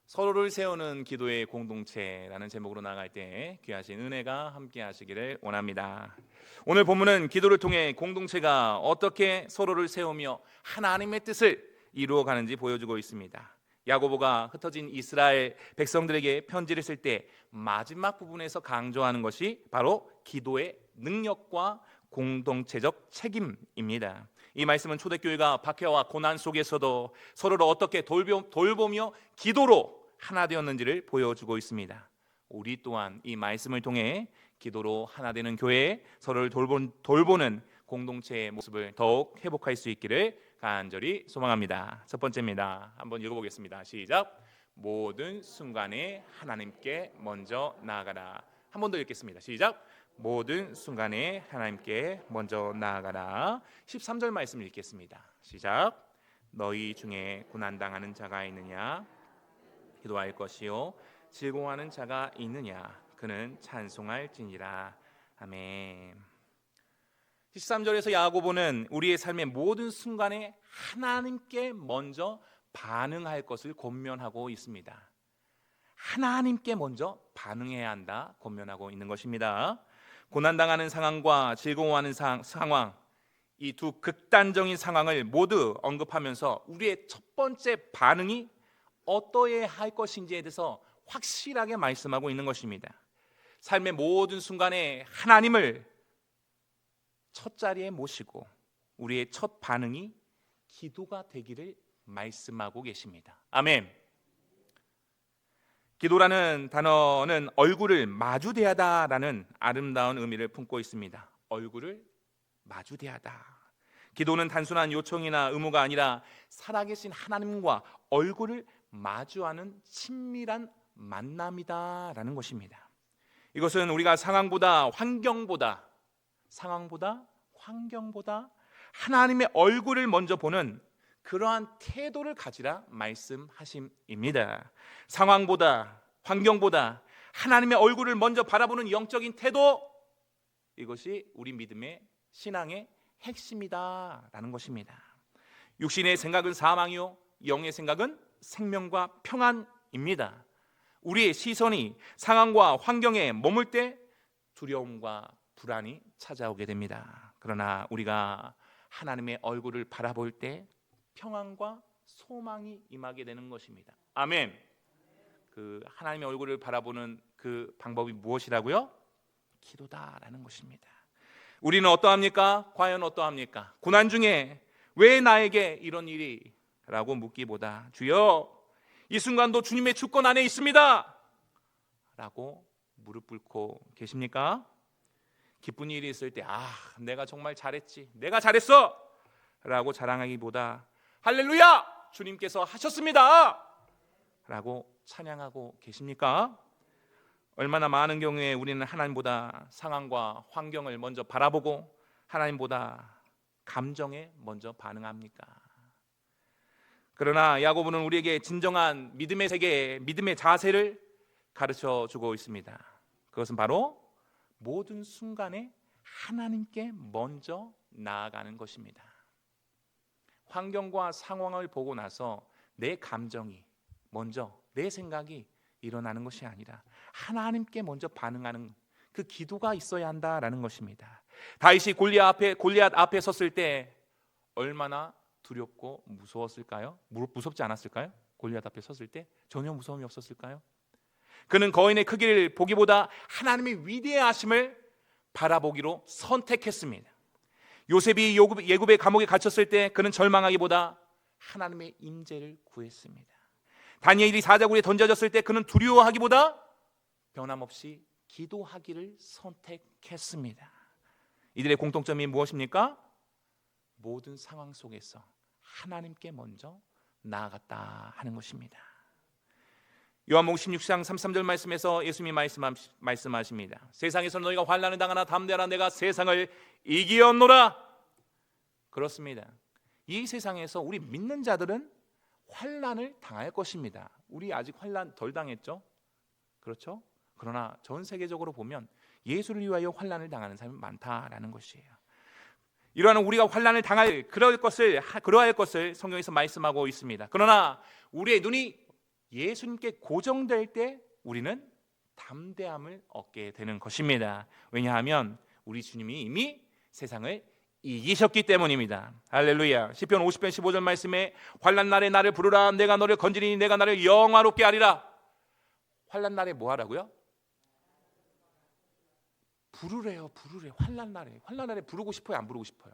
서로를 세우는 기도의 공동체라는 제목으로 나아갈 때 귀하신 은혜가 함께 하시기를 원합니다. 오늘 본문은 기도를 통해 공동체가 어떻게 서로를 세우며 하나님의 뜻을 이루어가는지 보여주고 있습니다. 야고보가 흩어진 이스라엘 백성들에게 편지를 쓸 때 마지막 부분에서 강조하는 것이 바로 기도의 능력과 공동체적 책임입니다. 이 말씀은 초대교회가 박해와 고난 속에서도 서로를 어떻게 돌보며 기도로 하나 되었는지를 보여주고 있습니다. 우리 또한 이 말씀을 통해 기도로 하나 되는 교회, 서로를 돌보는 공동체의 모습을 더욱 회복할 수 있기를 간절히 소망합니다. 첫 번째입니다. 한번 읽어보겠습니다. 시작. 모든 순간에 하나님께 먼저 나아가라. 한 번 더 읽겠습니다. 시작. 모든 순간에 하나님께 먼저 나아가라. 13절 말씀 읽겠습니다. 시작. 너희 중에 고난당하는 자가 있느냐? 기도할 것이요 즐거워하는 자가 있느냐? 그는 찬송할지니라. 아멘. 13절에서 야고보는 우리의 삶의 모든 순간에 하나님께 먼저 반응할 것을 권면하고 있습니다. 하나님께 먼저 반응해야 한다 권면하고 있는 것입니다. 고난당하는 상황과 즐거워하는 상황, 이 두 극단적인 상황을 모두 언급하면서 우리의 첫 번째 반응이 어떠해야 할 것인지에 대해서 확실하게 말씀하고 있는 것입니다. 삶의 모든 순간에 하나님을 첫 자리에 모시고 우리의 첫 반응이 기도가 되기를 말씀하고 계십니다. 아멘. 기도라는 단어는 얼굴을 마주대하다라는 아름다운 의미를 품고 있습니다. 얼굴을 마주대하다. 기도는 단순한 요청이나 의무가 아니라 살아계신 하나님과 얼굴을 마주하는 친밀한 만남이다라는 것입니다. 이것은 우리가 상황보다 환경보다 하나님의 얼굴을 먼저 보는 그러한 태도를 가지라 말씀하심입니다. 상황보다 환경보다 하나님의 얼굴을 먼저 바라보는 영적인 태도, 이것이 우리 믿음의 신앙의 핵심이다라는 것입니다. 육신의 생각은 사망이요 영의 생각은 생명과 평안입니다. 우리의 시선이 상황과 환경에 머물 때 두려움과 불안이 찾아오게 됩니다. 그러나 우리가 하나님의 얼굴을 바라볼 때 평안과 소망이 임하게 되는 것입니다. 아멘. 그 하나님의 얼굴을 바라보는 그 방법이 무엇이라고요? 기도다라는 것입니다. 우리는 어떠합니까? 과연 어떠합니까? 고난 중에 왜 나에게 이런 일이? 라고 묻기보다 주여 이 순간도 주님의 주권 안에 있습니다 라고 무릎 꿇고 계십니까? 기쁜 일이 있을 때 내가 정말 잘했지, 내가 잘했어 라고 자랑하기보다 할렐루야! 주님께서 하셨습니다! 라고 찬양하고 계십니까? 얼마나 많은 경우에 우리는 하나님보다 상황과 환경을 먼저 바라보고 하나님보다 감정에 먼저 반응합니까? 그러나 야고보는 우리에게 진정한 믿음의 세계, 믿음의 자세를 가르쳐주고 있습니다. 그것은 바로 모든 순간에 하나님께 먼저 나아가는 것입니다. 환경과 상황을 보고 나서 내 감정이 먼저, 내 생각이 일어나는 것이 아니라 하나님께 먼저 반응하는 그 기도가 있어야 한다라는 것입니다. 다윗이 골리앗 앞에 섰을 때 얼마나 두렵고 무서웠을까요? 무섭지 않았을까요? 골리앗 앞에 섰을 때 전혀 무서움이 없었을까요? 그는 거인의 크기를 보기보다 하나님의 위대하심을 바라보기로 선택했습니다. 요셉이 예굽의 감옥에 갇혔을 때 그는 절망하기보다 하나님의 임재를 구했습니다. 다니엘이 사자굴에 던져졌을 때 그는 두려워하기보다 변함없이 기도하기를 선택했습니다. 이들의 공통점이 무엇입니까? 모든 상황 속에서 하나님께 먼저 나아갔다 하는 것입니다. 요한복음 16장 33절 말씀에서 예수님이 말씀하십니다. 세상에서 너희가 환난을 당하나 담대하라, 내가 세상을 이기었노라. 그렇습니다. 이 세상에서 우리 믿는 자들은 환난을 당할 것입니다. 우리 아직 환난 덜 당했죠? 그렇죠? 그러나 전 세계적으로 보면 예수를 위하여 환난을 당하는 사람이 많다라는 것이에요. 이러한 우리가 환난을 그러할 것을 성경에서 말씀하고 있습니다. 그러나 우리의 눈이 예수님께 고정될 때 우리는 담대함을 얻게 되는 것입니다. 왜냐하면 우리 주님이 이미 세상을 이기셨기 때문입니다. 할렐루야. 시편 50편 15절 말씀에 환난 날에 나를 부르라 내가 너를 건지리니 내가 나를 영화롭게 하리라. 환난 날에 뭐 하라고요? 부르래요. 부르래. 환난 날에 부르고 싶어요? 안 부르고 싶어요?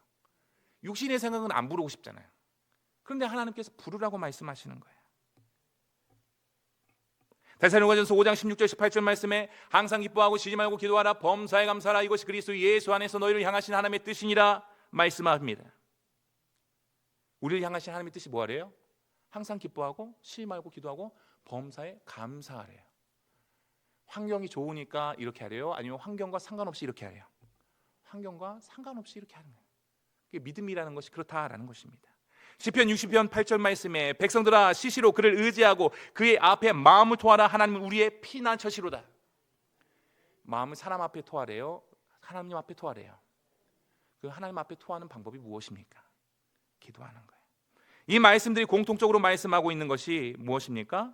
육신의 생각은 안 부르고 싶잖아요. 그런데 하나님께서 부르라고 말씀하시는 거예요. 데살로니가전서 5장 16절 18절 말씀에 항상 기뻐하고 쉬지 말고 기도하라 범사에 감사하라 이것이 그리스도 예수 안에서 너희를 향하신 하나님의 뜻이니라 말씀합니다. 우리를 향하신 하나님의 뜻이 뭐하래요? 항상 기뻐하고 쉬지 말고 기도하고 범사에 감사하래요. 환경이 좋으니까 이렇게 하래요? 아니면 환경과 상관없이 이렇게 하래요? 환경과 상관없이 이렇게 하는 거예요. 그게 믿음이라는 것이 그렇다라는 것입니다. 시편 60편 8절 말씀에 백성들아 시시로 그를 의지하고 그의 앞에 마음을 토하라 하나님은 우리의 피난처시로다. 마음을 사람 앞에 토하래요? 하나님 앞에 토하래요? 그 하나님 앞에 토하는 방법이 무엇입니까? 기도하는 거예요. 이 말씀들이 공통적으로 말씀하고 있는 것이 무엇입니까?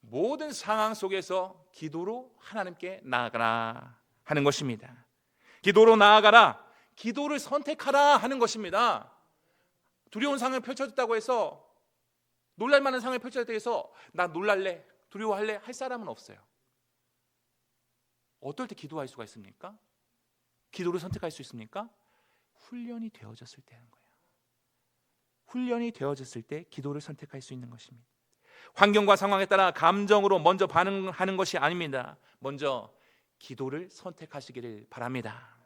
모든 상황 속에서 기도로 하나님께 나아가라 하는 것입니다. 기도로 나아가라, 기도를 선택하라 하는 것입니다. 두려운 상황이 펼쳐졌다고 해서 놀랄 만한 상황이 펼쳐졌다고 해서 나 놀랄래, 두려워할래 할 사람은 없어요. 어떨 때 기도할 수가 있습니까? 기도를 선택할 수 있습니까? 훈련이 되어졌을 때 하는 거예요. 훈련이 되어졌을 때 기도를 선택할 수 있는 것입니다. 환경과 상황에 따라 감정으로 먼저 반응하는 것이 아닙니다. 먼저 기도를 선택하시기를 바랍니다.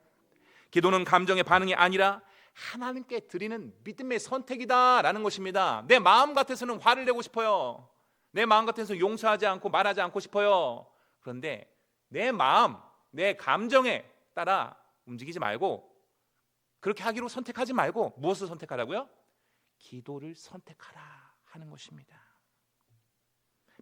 기도는 감정의 반응이 아니라 하나님께 드리는 믿음의 선택이다라는 것입니다. 내 마음 같아서는 화를 내고 싶어요. 내 마음 같아서 용서하지 않고 말하지 않고 싶어요. 그런데 내 마음, 내 감정에 따라 움직이지 말고 그렇게 하기로 선택하지 말고 무엇을 선택하라고요? 기도를 선택하라 하는 것입니다.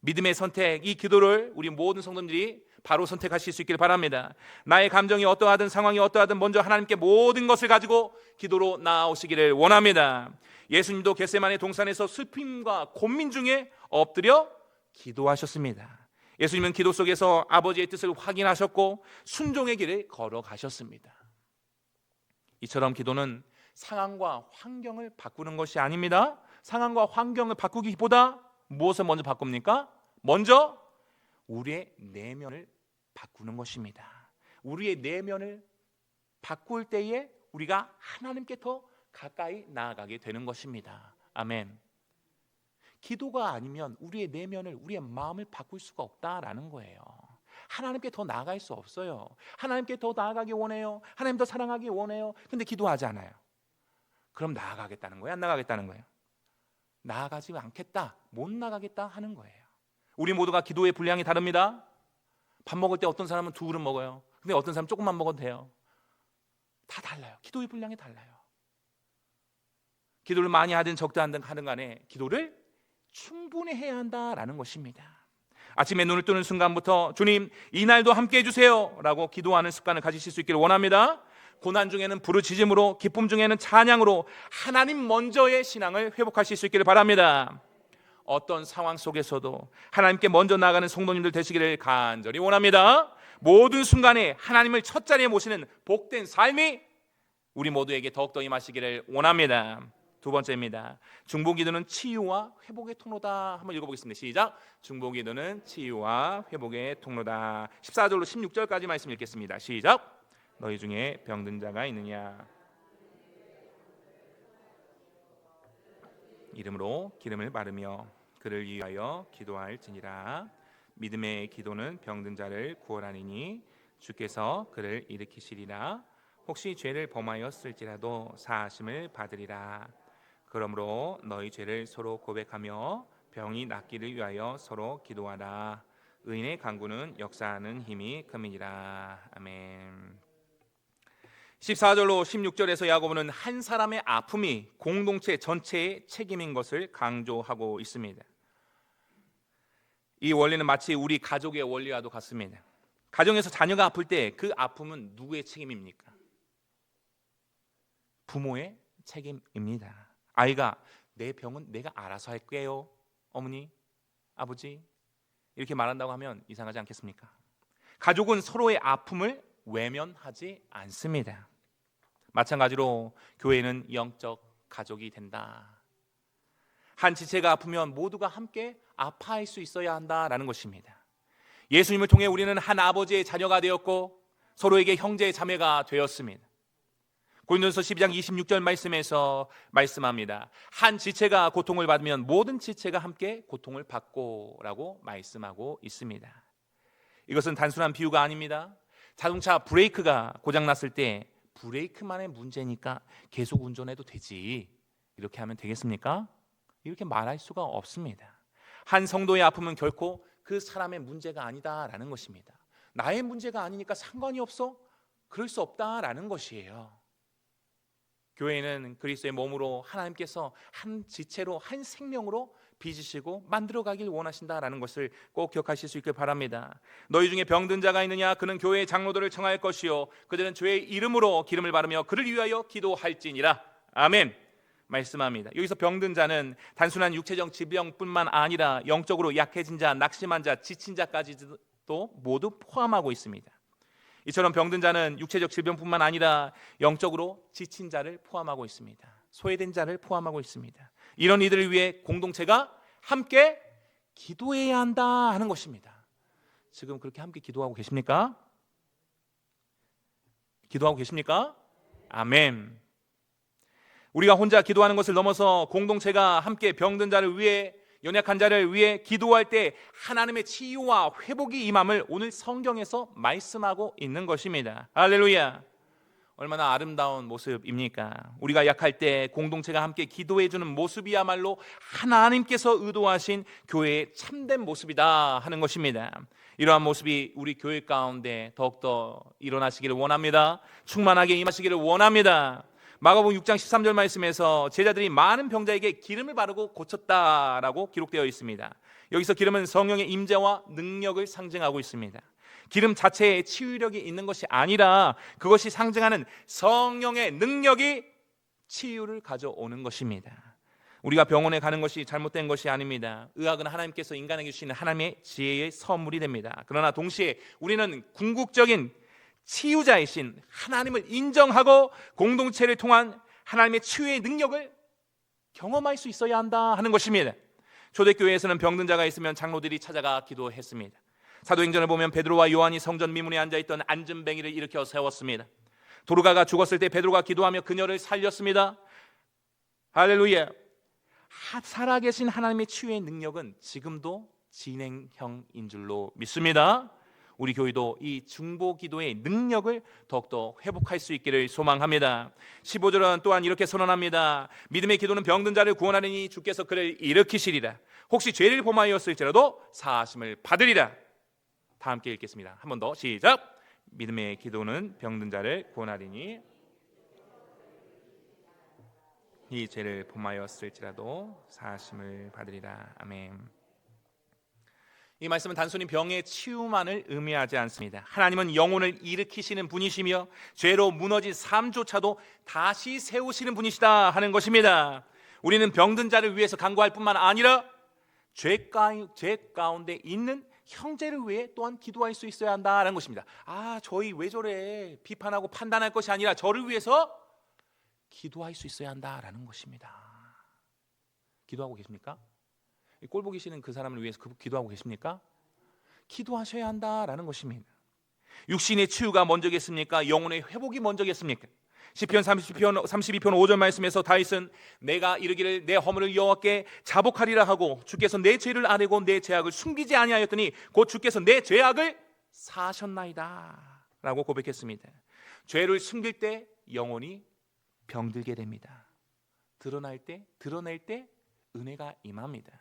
믿음의 선택, 이 기도를 우리 모든 성도님들이 바로 선택하실 수 있기를 바랍니다. 나의 감정이 어떠하든 상황이 어떠하든 먼저 하나님께 모든 것을 가지고 기도로 나아오시기를 원합니다. 예수님도 겟세마네 동산에서 슬픔과 고민 중에 엎드려 기도하셨습니다. 예수님은 기도 속에서 아버지의 뜻을 확인하셨고 순종의 길을 걸어가셨습니다. 이처럼 기도는 상황과 환경을 바꾸는 것이 아닙니다. 상황과 환경을 바꾸기보다 무엇을 먼저 바꿉니까? 먼저 우리의 내면을 바꾸는 것입니다. 우리의 내면을 바꿀 때에 우리가 하나님께 더 가까이 나아가게 되는 것입니다. 아멘. 기도가 아니면 우리의 내면을, 우리의 마음을 바꿀 수가 없다라는 거예요. 하나님께 더 나아갈 수 없어요. 하나님께 더 나아가기 원해요. 하나님 더 사랑하기 원해요. 근데 기도하지 않아요. 그럼 나아가겠다는 거예요? 안 나가겠다는 거예요? 나아가지 않겠다, 못 나가겠다 하는 거예요. 우리 모두가 기도의 분량이 다릅니다. 밥 먹을 때 어떤 사람은 2그릇 먹어요. 근데 어떤 사람은 조금만 먹어도 돼요. 다 달라요. 기도의 분량이 달라요. 기도를 많이 하든 적게 하든 간에 기도를 충분히 해야 한다라는 것입니다. 아침에 눈을 뜨는 순간부터 주님 이 날도 함께 해주세요 라고 기도하는 습관을 가지실 수 있기를 원합니다. 고난 중에는 부르짖음으로, 기쁨 중에는 찬양으로 하나님 먼저의 신앙을 회복하실 수 있기를 바랍니다. 어떤 상황 속에서도 하나님께 먼저 나아가는 성도님들 되시기를 간절히 원합니다. 모든 순간에 하나님을 첫 자리에 모시는 복된 삶이 우리 모두에게 더욱더 임하시기를 원합니다. 2번째입니다. 중보기도는 치유와 회복의 통로다. 한번 읽어보겠습니다. 시작. 중보기도는 치유와 회복의 통로다. 14절로 16절까지 말씀 읽겠습니다. 시작. 너희 중에 병든 자가 있느냐? 이름으로 기름을 바르며 그를 위하여 기도할지니라. 믿음의 기도는 병든 자를 구원하리니 주께서 그를 일으키시리라. 혹시 죄를 범하였을지라도 사하심을 받으리라. 그러므로 너희 죄를 서로 고백하며 병이 낫기를 위하여 서로 기도하라. 의인의 간구는 역사하는 힘이 큼이니라. 아멘. 14절로 16절에서 야고보는 한 사람의 아픔이 공동체 전체의 책임인 것을 강조하고 있습니다. 이 원리는 마치 우리 가족의 원리와도 같습니다. 가정에서 자녀가 아플 때 그 아픔은 누구의 책임입니까? 부모의 책임입니다. 아이가 내 병은 내가 알아서 할게요. 어머니, 아버지, 이렇게 말한다고 하면 이상하지 않겠습니까? 가족은 서로의 아픔을 외면하지 않습니다. 마찬가지로 교회는 영적 가족이 된다. 한 지체가 아프면 모두가 함께 아파할 수 있어야 한다라는 것입니다. 예수님을 통해 우리는 한 아버지의 자녀가 되었고 서로에게 형제 자매가 되었습니다. 고린도전서 12장 26절 말씀에서 말씀합니다. 한 지체가 고통을 받으면 모든 지체가 함께 고통을 받고라고 말씀하고 있습니다. 이것은 단순한 비유가 아닙니다. 자동차 브레이크가 고장났을 때 브레이크만의 문제니까 계속 운전해도 되지, 이렇게 하면 되겠습니까? 이렇게 말할 수가 없습니다. 한 성도의 아픔은 결코 그 사람의 문제가 아니다라는 것입니다. 나의 문제가 아니니까 상관이 없어? 그럴 수 없다라는 것이에요. 교회는 그리스도의 몸으로 하나님께서 한 지체로, 한 생명으로 빚으시고 만들어가길 원하신다라는 것을 꼭 기억하실 수 있길 바랍니다. 너희 중에 병든 자가 있느냐? 그는 교회의 장로들을 청할 것이요 그들은 주의 이름으로 기름을 바르며 그를 위하여 기도할지니라. 아멘. 말씀합니다. 여기서 병든 자는 단순한 육체적 질병뿐만 아니라 영적으로 약해진 자, 낙심한 자, 지친 자까지도 모두 포함하고 있습니다. 이처럼 병든 자는 육체적 질병뿐만 아니라 영적으로 지친 자를 포함하고 있습니다. 소외된 자를 포함하고 있습니다. 이런 이들을 위해 공동체가 함께 기도해야 한다 하는 것입니다. 지금 그렇게 함께 기도하고 계십니까? 기도하고 계십니까? 아멘. 우리가 혼자 기도하는 것을 넘어서 공동체가 함께 병든 자를 위해, 연약한 자를 위해 기도할 때 하나님의 치유와 회복이 임함을 오늘 성경에서 말씀하고 있는 것입니다. 할렐루야. 얼마나 아름다운 모습입니까? 우리가 약할 때 공동체가 함께 기도해 주는 모습이야말로 하나님께서 의도하신 교회의 참된 모습이다 하는 것입니다. 이러한 모습이 우리 교회 가운데 더욱더 일어나시기를 원합니다. 충만하게 임하시기를 원합니다. 마가복음 6장 13절 말씀에서 제자들이 많은 병자에게 기름을 바르고 고쳤다라고 기록되어 있습니다. 여기서 기름은 성령의 임재와 능력을 상징하고 있습니다. 기름 자체에 치유력이 있는 것이 아니라 그것이 상징하는 성령의 능력이 치유를 가져오는 것입니다. 우리가 병원에 가는 것이 잘못된 것이 아닙니다. 의학은 하나님께서 인간에게 주시는 하나님의 지혜의 선물이 됩니다. 그러나 동시에 우리는 궁극적인 치유자이신 하나님을 인정하고 공동체를 통한 하나님의 치유의 능력을 경험할 수 있어야 한다 하는 것입니다. 초대교회에서는 병든 자가 있으면 장로들이 찾아가 기도했습니다. 사도행전을 보면 베드로와 요한이 성전 미문에 앉아있던 앉은뱅이를 일으켜 세웠습니다. 도르가가 죽었을 때 베드로가 기도하며 그녀를 살렸습니다. 할렐루야. 살아계신 하나님의 치유의 능력은 지금도 진행형인 줄로 믿습니다. 우리 교회도 이 중보 기도의 능력을 더욱더 회복할 수 있기를 소망합니다. 15절은 또한 이렇게 선언합니다. 믿음의 기도는 병든 자를 구원하리니 주께서 그를 일으키시리라. 혹시 죄를 범하였을지라도 사하심을 받으리라. 다 함께 읽겠습니다. 한 번 더 시작. 믿음의 기도는 병든 자를 구원하리니 이 죄를 범하였을지라도 사하심을 받으리라. 아멘. 이 말씀은 단순히 병의 치유만을 의미하지 않습니다. 하나님은 영혼을 일으키시는 분이시며 죄로 무너진 삶조차도 다시 세우시는 분이시다 하는 것입니다. 우리는 병든 자를 위해서 간구할 뿐만 아니라 죄 가운데 있는 형제를 위해 또한 기도할 수 있어야 한다는 것입니다. 저희 왜 저래 비판하고 판단할 것이 아니라 저를 위해서 기도할 수 있어야 한다라는 것입니다. 기도하고 계십니까? 꼴 보기 싫은 그 사람을 위해서 기도하고 계십니까? 기도하셔야 한다라는 것입니다. 육신의 치유가 먼저겠습니까? 영혼의 회복이 먼저겠습니까? 시편 32편 5절 말씀에서 다윗은 내가 이르기를 내 허물을 여호와께 자복하리라 하고 주께서 내 죄를 아뢰고 내 죄악을 숨기지 아니하였더니 곧 주께서 내 죄악을 사하셨나이다 라고 고백했습니다. 죄를 숨길 때 영혼이 병들게 됩니다. 드러낼 때 은혜가 임합니다.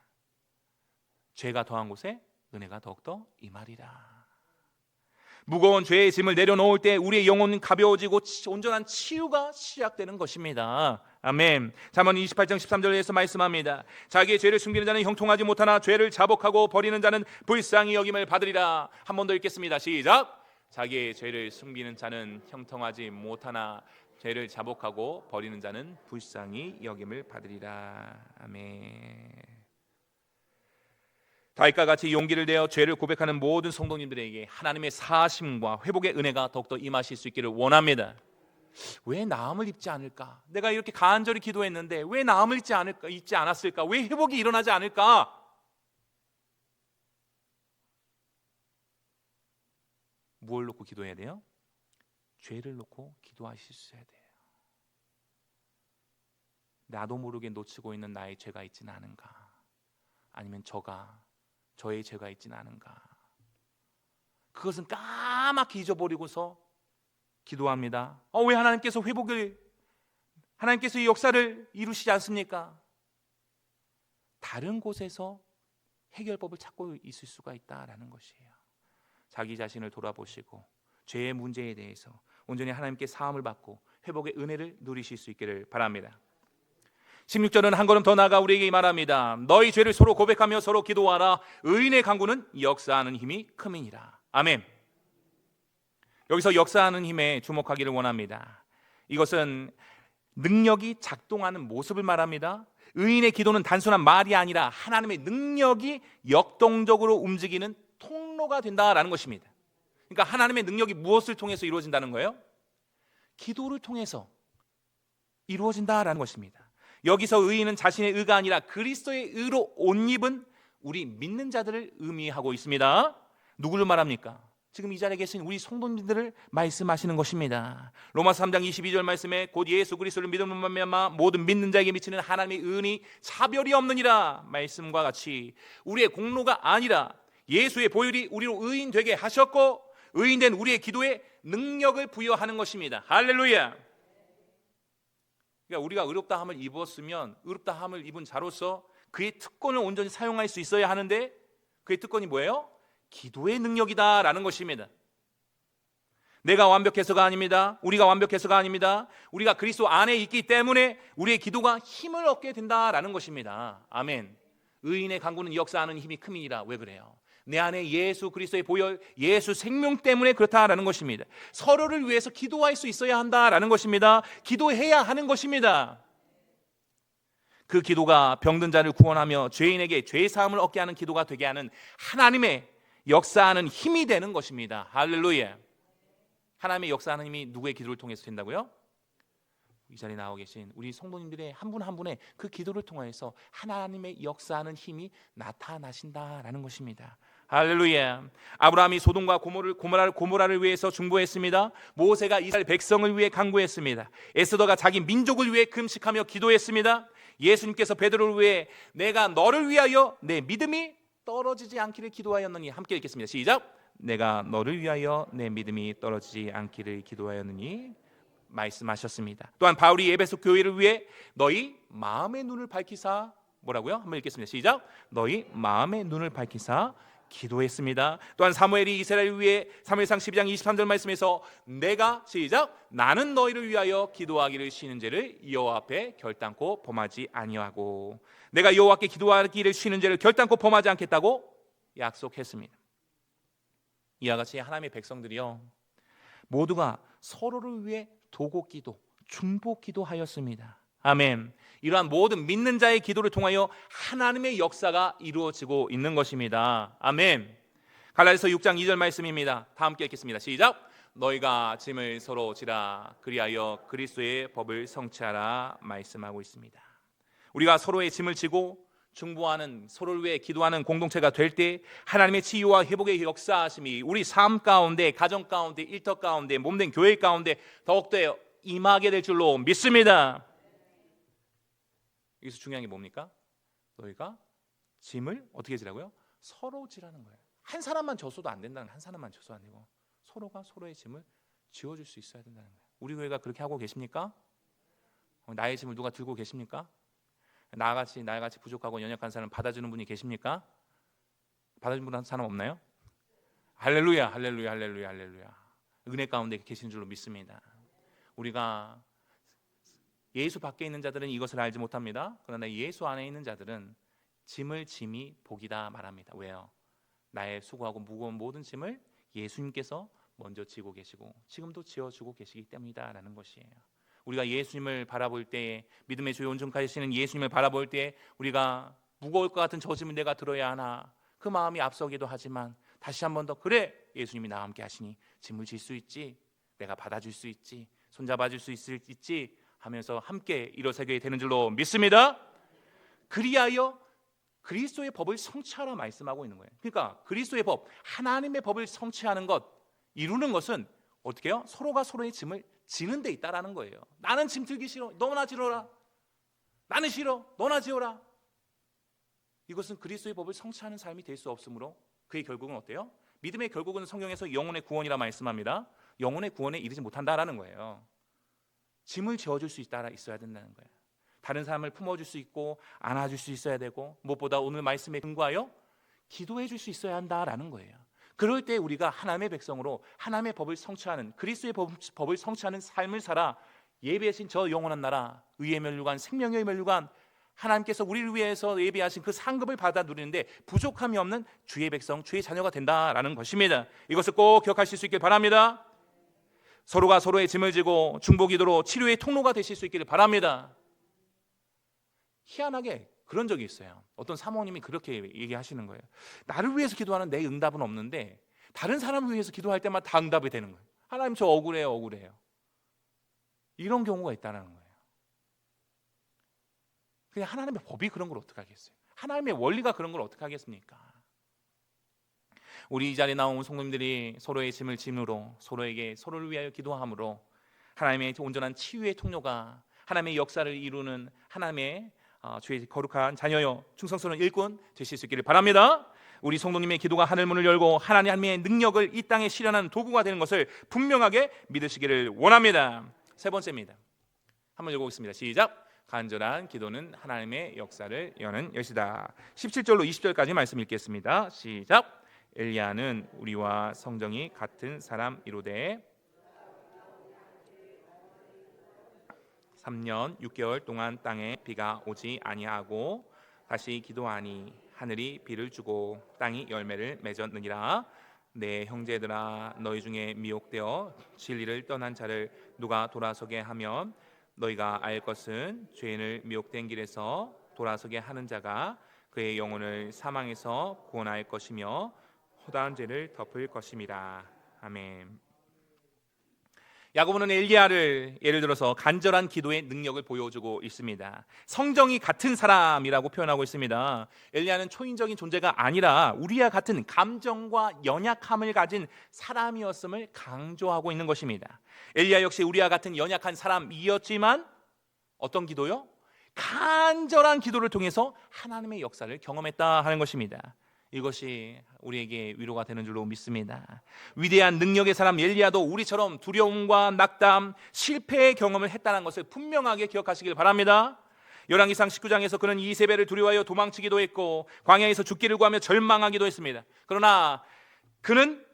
죄가 더한 곳에 은혜가 더욱더 임하리라. 무거운 죄의 짐을 내려놓을 때 우리의 영혼은 가벼워지고 온전한 치유가 시작되는 것입니다. 아멘. 잠언 28장 13절에서 말씀합니다. 자기의 죄를 숨기는 자는 형통하지 못하나 죄를 자복하고 버리는 자는 불쌍히 여김을 받으리라. 한 번 더 읽겠습니다. 시작. 자기의 죄를 숨기는 자는 형통하지 못하나 죄를 자복하고 버리는 자는 불쌍히 여김을 받으리라. 아멘. 다윗과 같이 용기를 내어 죄를 고백하는 모든 성도님들에게 하나님의 사하심과 회복의 은혜가 더욱더 임하실 수 있기를 원합니다. 왜 나음을 입지 않을까? 내가 이렇게 간절히 기도했는데 왜 나음을 입지 않았을까? 왜 회복이 일어나지 않을까? 무엇을 놓고 기도해야 돼요? 죄를 놓고 기도하셔야 돼요. 나도 모르게 놓치고 있는 나의 죄가 있지는 않은가? 아니면 저의 죄가 있지는 않은가? 그것은 까맣게 잊어버리고서 기도합니다. 왜 하나님께서 이 역사를 이루시지 않습니까? 다른 곳에서 해결법을 찾고 있을 수가 있다라는 것이에요. 자기 자신을 돌아보시고 죄의 문제에 대해서 온전히 하나님께 사함을 받고 회복의 은혜를 누리실 수 있기를 바랍니다. 16절은 한 걸음 더 나아가 우리에게 말합니다. 너희 죄를 서로 고백하며 서로 기도하라. 의인의 간구는 역사하는 힘이 큼이니라. 아멘. 여기서 역사하는 힘에 주목하기를 원합니다. 이것은 능력이 작동하는 모습을 말합니다. 의인의 기도는 단순한 말이 아니라 하나님의 능력이 역동적으로 움직이는 통로가 된다라는 것입니다. 그러니까 하나님의 능력이 무엇을 통해서 이루어진다는 거예요? 기도를 통해서 이루어진다라는 것입니다. 여기서 의인은 자신의 의가 아니라 그리스도의 의로 옷 입은 우리 믿는 자들을 의미하고 있습니다. 누구를 말합니까? 지금 이 자리에 계신 우리 성도님들을 말씀하시는 것입니다. 로마서 3장 22절 말씀에 곧 예수 그리스도를 믿음으로 말미암아 모든 믿는 자에게 미치는 하나님의 은이 차별이 없느니라 말씀과 같이 우리의 공로가 아니라 예수의 보혈이 우리로 의인 되게 하셨고 의인된 우리의 기도에 능력을 부여하는 것입니다. 할렐루야. 그러니까 우리가 의롭다함을 입었으면 의롭다함을 입은 자로서 그의 특권을 온전히 사용할 수 있어야 하는데 그의 특권이 뭐예요? 기도의 능력이다라는 것입니다. 내가 완벽해서가 아닙니다. 우리가 완벽해서가 아닙니다. 우리가 그리스도 안에 있기 때문에 우리의 기도가 힘을 얻게 된다라는 것입니다. 아멘. 의인의 간구는 역사하는 힘이 큼이니라. 왜 그래요? 내 안에 예수 그리스도의 보혈, 예수 생명 때문에 그렇다라는 것입니다. 서로를 위해서 기도할 수 있어야 한다라는 것입니다. 기도해야 하는 것입니다. 그 기도가 병든 자를 구원하며 죄인에게 죄 사함을 얻게 하는 기도가 되게 하는 하나님의 역사하는 힘이 되는 것입니다. 할렐루야. 하나님의 역사하는 힘이 누구의 기도를 통해서 된다고요? 이 자리에 나와 계신 우리 성도님들의 한 분 한 분의 그 기도를 통해서 하나님의 역사하는 힘이 나타나신다라는 것입니다. 할렐루야. 아브라함이 소돔과 고모라를 위해서 중보했습니다. 모세가 이스라엘 백성을 위해 간구했습니다. 에스더가 자기 민족을 위해 금식하며 기도했습니다. 예수님께서 베드로를 위해 내가 너를 위하여 내 믿음이 떨어지지 않기를 기도하였느니. 함께 읽겠습니다. 시작. 내가 너를 위하여 내 믿음이 떨어지지 않기를 기도하였느니 말씀하셨습니다. 또한 바울이 에베소 교회를 위해 너희 마음의 눈을 밝히사 뭐라고요? 한번 읽겠습니다. 시작. 너희 마음의 눈을 밝히사 기도했습니다. 또한 사무엘이 이스라엘을 위해 사무엘상 12장 23절 말씀에서 내가 시작 나는 너희를 위하여 기도하기를 쉬는 죄를 여호와 앞에 결단코 범하지 아니하고 내가 여호와께 기도하기를 쉬는 죄를 결단코 범하지 않겠다고 약속했습니다. 이와 같이 하나님의 백성들이요 모두가 서로를 위해 도곡기도, 중보기도하였습니다. 아멘. 이러한 모든 믿는 자의 기도를 통하여 하나님의 역사가 이루어지고 있는 것입니다. 아멘. 갈라디아서 6장 2절 말씀입니다. 다 함께 읽겠습니다. 시작. 너희가 짐을 서로 지라 그리하여 그리스도의 법을 성취하라 말씀하고 있습니다. 우리가 서로의 짐을 지고 중보하는 서로를 위해 기도하는 공동체가 될 때 하나님의 치유와 회복의 역사하심이 우리 삶 가운데, 가정 가운데, 일터 가운데, 몸된 교회 가운데 더욱더 임하게 될 줄로 믿습니다. 여기서 중요한 게 뭡니까? 너희가 짐을 어떻게 지라고요? 서로 지라는 거예요. 한 사람만 져서도 안 된다는 거예요. 한 사람만 져서 안 되고 서로가 서로의 짐을 지어줄 수 있어야 된다는 거예요. 우리 교회가 그렇게 하고 계십니까? 나의 짐을 누가 들고 계십니까? 나같이 부족하고 연약한 사람 받아주는 분이 계십니까? 받아주는 분 한 사람 없나요? 할렐루야, 할렐루야, 할렐루야, 할렐루야. 은혜 가운데 계신 줄로 믿습니다. 우리가 예수 밖에 있는 자들은 이것을 알지 못합니다. 그러나 예수 안에 있는 자들은 짐을 짐이 복이다 말합니다. 왜요? 나의 수고하고 무거운 모든 짐을 예수님께서 먼저 지고 계시고 지금도 지어주고 계시기 때문이다라는 것이에요. 우리가 예수님을 바라볼 때 믿음의 주요 온전하시는 예수님을 바라볼 때 우리가 무거울 것 같은 저 짐을 내가 들어야 하나 그 마음이 앞서기도 하지만 다시 한 번 더 그래, 예수님이 나와 함께 하시니 짐을 질 수 있지, 내가 받아줄 수 있지, 손잡아줄 수 있지 하면서 함께 일어서게 되는 줄로 믿습니다. 그리하여 그리스도의 법을 성취하라 말씀하고 있는 거예요. 그러니까 그리스도의 법, 하나님의 법을 성취하는 것, 이루는 것은 어떻게 해요? 서로가 서로의 짐을 지는 데 있다라는 거예요. 나는 짐 들기 싫어, 너나 지러라. 나는 싫어, 너나 지어라. 이것은 그리스도의 법을 성취하는 삶이 될 수 없으므로 그의 결국은 어때요? 믿음의 결국은 성경에서 영혼의 구원이라 말씀합니다. 영혼의 구원에 이르지 못한다라는 거예요. 짐을 지어줄 수 있어야 된다는 거예요. 다른 사람을 품어줄 수 있고 안아줄 수 있어야 되고, 무엇보다 오늘 말씀에 근거하여 기도해 줄 수 있어야 한다라는 거예요. 그럴 때 우리가 하나님의 백성으로 하나님의 법을 성취하는, 그리스도의 법을 성취하는 삶을 살아 예배하신 저 영원한 나라, 의의 면류관, 생명의 면류관, 하나님께서 우리를 위해서 예비하신 그 상급을 받아 누리는데 부족함이 없는 주의 백성, 주의 자녀가 된다라는 것입니다. 이것을 꼭 기억하실 수 있길 바랍니다. 서로가 서로의 짐을 지고 중보기도로 치료의 통로가 되실 수 있기를 바랍니다. 희한하게 그런 적이 있어요. 어떤 사모님이 그렇게 얘기하시는 거예요. 나를 위해서 기도하는 내 응답은 없는데 다른 사람을 위해서 기도할 때마다 다 응답이 되는 거예요. 하나님 저 억울해요. 이런 경우가 있다는 거예요. 그냥 하나님의 법이 그런 걸 어떻게 하겠어요? 하나님의 원리가 그런 걸 어떻게 하겠습니까? 우리 이 자리에 나온 성도님들이 서로의 짐을 짐으로, 서로를 위하여 기도함으로 하나님의 온전한 치유의 통로가, 하나님의 역사를 이루는 하나님의 주의 거룩한 자녀여 충성스러운 일꾼 되실 수 있기를 바랍니다. 우리 성도님의 기도가 하늘문을 열고 하나님의 능력을 이 땅에 실현하는 도구가 되는 것을 분명하게 믿으시기를 원합니다. 세 번째입니다. 한번 읽어보겠습니다. 시작. 간절한 기도는 하나님의 역사를 여는 여시다. 17절로 20절까지 말씀 읽겠습니다. 시작. 엘리야는 우리와 성정이 같은 사람이로되 3년 6개월 동안 땅에 비가 오지 아니하고 다시 기도하니 하늘이 비를 주고 땅이 열매를 맺었느니라. 내 형제들아, 너희 중에 미혹되어 진리를 떠난 자를 누가 돌아서게 하면 너희가 알 것은 죄인을 미혹된 길에서 돌아서게 하는 자가 그의 영혼을 사망에서 구원할 것이며 허다한 죄를 덮을 것임이라. 아멘. 야고보는 엘리야를 예를 들어서 간절한 기도의 능력을 보여주고 있습니다. 성정이 같은 사람이라고 표현하고 있습니다. 엘리야는 초인적인 존재가 아니라 우리와 같은 감정과 연약함을 가진 사람이었음을 강조하고 있는 것입니다. 엘리야 역시 우리와 같은 연약한 사람이었지만 어떤 기도요? 간절한 기도를 통해서 하나님의 역사를 경험했다 하는 것입니다. 이것이 우리에게 위로가 되는 줄로 믿습니다. 위대한 능력의 사람 엘리야도 우리처럼 두려움과 낙담, 실패의 경험을 했다는 것을 분명하게 기억하시길 바랍니다. 열왕기상 19장에서 그는 이세벨을 두려워하여 도망치기도 했고 광야에서 죽기를 구하며 절망하기도 했습니다. 그러나 그는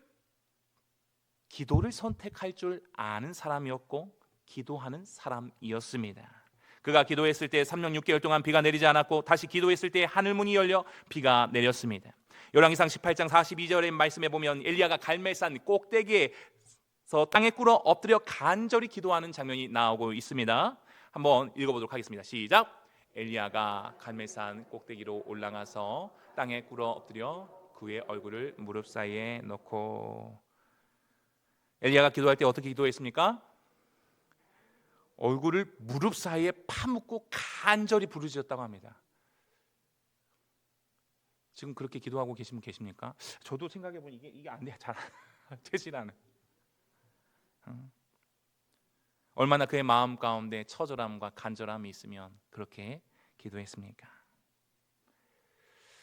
기도를 선택할 줄 아는 사람이었고 기도하는 사람이었습니다. 그가 기도했을 때 3년 6개월 동안 비가 내리지 않았고 다시 기도했을 때 하늘문이 열려 비가 내렸습니다. 열왕기상 18장 42절의 말씀에 보면 엘리야가 갈멜산 꼭대기에서 땅에 꿇어 엎드려 간절히 기도하는 장면이 나오고 있습니다. 한번 읽어보도록 하겠습니다. 시작. 엘리야가 갈멜산 꼭대기로 올라가서 땅에 꿇어 엎드려 그의 얼굴을 무릎 사이에 넣고. 엘리야가 기도할 때 어떻게 기도했습니까? 얼굴을 무릎 사이에 파묻고 간절히 부르짖었다고 합니다. 지금 그렇게 기도하고 계신 분 계십니까? 저도 생각해보니 이게 안 돼, 잘 되질 않아요. 얼마나 그의 마음 가운데 처절함과 간절함이 있으면 그렇게 기도했습니까?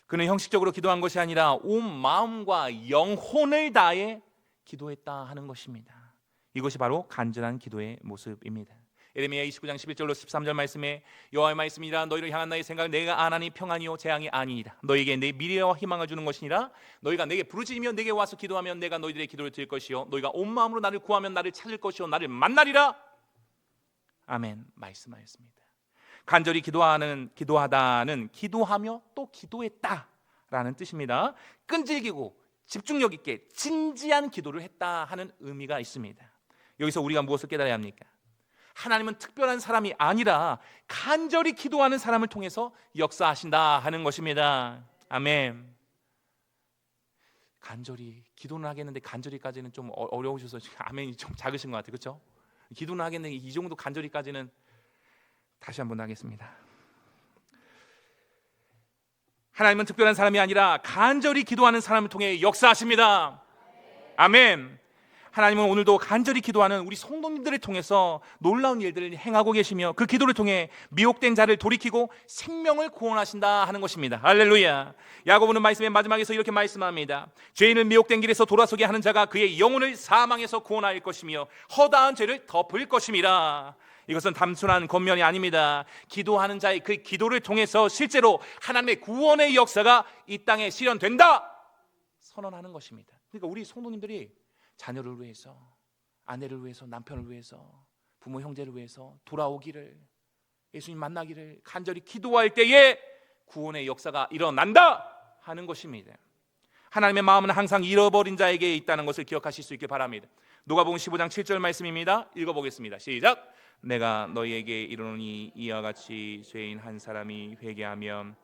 그는 형식적으로 기도한 것이 아니라 온 마음과 영혼을 다해 기도했다 하는 것입니다. 이것이 바로 간절한 기도의 모습입니다. 예레미야 29장 11절로 13절 말씀에 여호와의 말씀이라 너희를 향한 나의 생각을 내가 아나니 평안이요 재앙이 아니니라. 너희에게 내 미래와 희망을 주는 것이니라. 너희가 내게 부르짖으며 내게 와서 기도하면 내가 너희들의 기도를 들을 것이요 너희가 온 마음으로 나를 구하면 나를 찾을 것이요 나를 만나리라. 아멘. 말씀하였습니다. 간절히 기도하다는 기도하며 또 기도했다라는 뜻입니다. 끈질기고 집중력 있게 진지한 기도를 했다 하는 의미가 있습니다. 여기서 우리가 무엇을 깨달아야 합니까? 하나님은 특별한 사람이 아니라 간절히 기도하는 사람을 통해서 역사하신다 하는 것입니다. 아멘. 간절히 기도는 하겠는데 간절히까지는 좀 어려우셔서 지금 아멘이 좀 작으신 것 같아요. 그렇죠? 기도는 하겠는데 이 정도 간절히까지는 다시 한번 하겠습니다. 하나님은 특별한 사람이 아니라 간절히 기도하는 사람을 통해 역사하십니다. 아멘. 하나님은 오늘도 간절히 기도하는 우리 성도님들을 통해서 놀라운 일들을 행하고 계시며 그 기도를 통해 미혹된 자를 돌이키고 생명을 구원하신다 하는 것입니다. 할렐루야. 야고보는 말씀의 마지막에서 이렇게 말씀합니다. 죄인을 미혹된 길에서 돌아서게 하는 자가 그의 영혼을 사망에서 구원할 것이며 허다한 죄를 덮을 것임이라. 이것은 단순한 겉면이 아닙니다. 기도하는 자의 그 기도를 통해서 실제로 하나님의 구원의 역사가 이 땅에 실현된다 선언하는 것입니다. 그러니까 우리 성도님들이 자녀를 위해서, 아내를 위해서, 남편을 위해서, 부모 형제를 위해서 돌아오기를, 예수님 만나기를 간절히 기도할 때에 구원의 역사가 일어난다 하는 것입니다. 하나님의 마음은 항상 잃어버린 자에게 있다는 것을 기억하실 수 있길 바랍니다. 누가복음 15장 7절 말씀입니다. 읽어보겠습니다. 시작. 내가 너희에게 이르노니 이와 같이 죄인 한 사람이 회개하면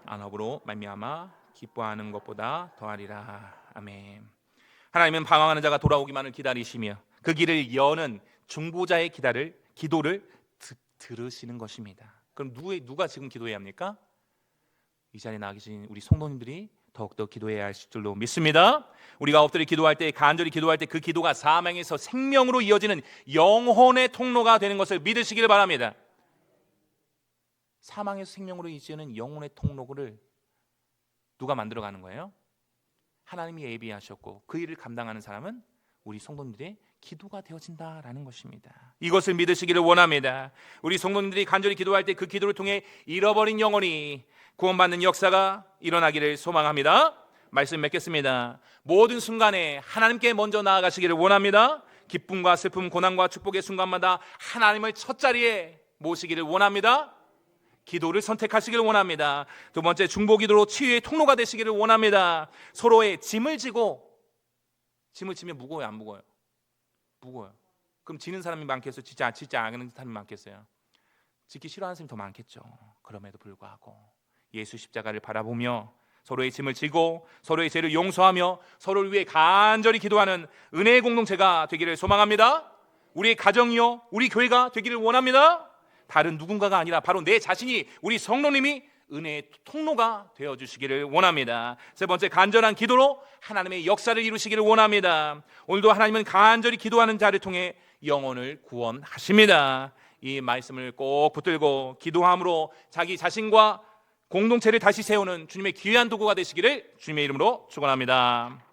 안업으로 말미암아 기뻐하는 것보다 더하리라. 아멘. 하나님은 방황하는 자가 돌아오기만을 기다리시며 그 길을 여는 중보자의 기도를 들으시는 것입니다. 그럼 누가 지금 기도해야 합니까? 이 자리에 나와 계신 우리 성도님들이 더욱더 기도해야 할 줄로 믿습니다. 우리가 엎드려 기도할 때, 간절히 기도할 때 그 기도가 사망에서 생명으로 이어지는 영혼의 통로가 되는 것을 믿으시길 바랍니다. 사망에서 생명으로 이어지는 영혼의 통로를 누가 만들어가는 거예요? 하나님이 예비하셨고 그 일을 감당하는 사람은 우리 성도님들의 기도가 되어진다라는 것입니다. 이것을 믿으시기를 원합니다. 우리 성도님들이 간절히 기도할 때 그 기도를 통해 잃어버린 영혼이 구원받는 역사가 일어나기를 소망합니다. 말씀 맺겠습니다. 모든 순간에 하나님께 먼저 나아가시기를 원합니다. 기쁨과 슬픔, 고난과 축복의 순간마다 하나님을 첫 자리에 모시기를 원합니다. 기도를 선택하시기를 원합니다. 두 번째, 중보기도로 치유의 통로가 되시기를 원합니다. 서로의 짐을 지면 무거워요, 안 무거워요? 무거워요. 그럼 지는 사람이 많겠어요? 지지 않는 사람이 많겠어요? 지기 싫어하는 사람이 더 많겠죠. 그럼에도 불구하고 예수 십자가를 바라보며 서로의 짐을 지고 서로의 죄를 용서하며 서로를 위해 간절히 기도하는 은혜의 공동체가 되기를 소망합니다. 우리의 가정이요, 우리 교회가 되기를 원합니다. 다른 누군가가 아니라 바로 내 자신이, 우리 성도님이 은혜의 통로가 되어주시기를 원합니다. 세 번째, 간절한 기도로 하나님의 역사를 이루시기를 원합니다. 오늘도 하나님은 간절히 기도하는 자를 통해 영혼을 구원하십니다. 이 말씀을 꼭 붙들고 기도함으로 자기 자신과 공동체를 다시 세우는 주님의 귀한 도구가 되시기를 주님의 이름으로 축원합니다.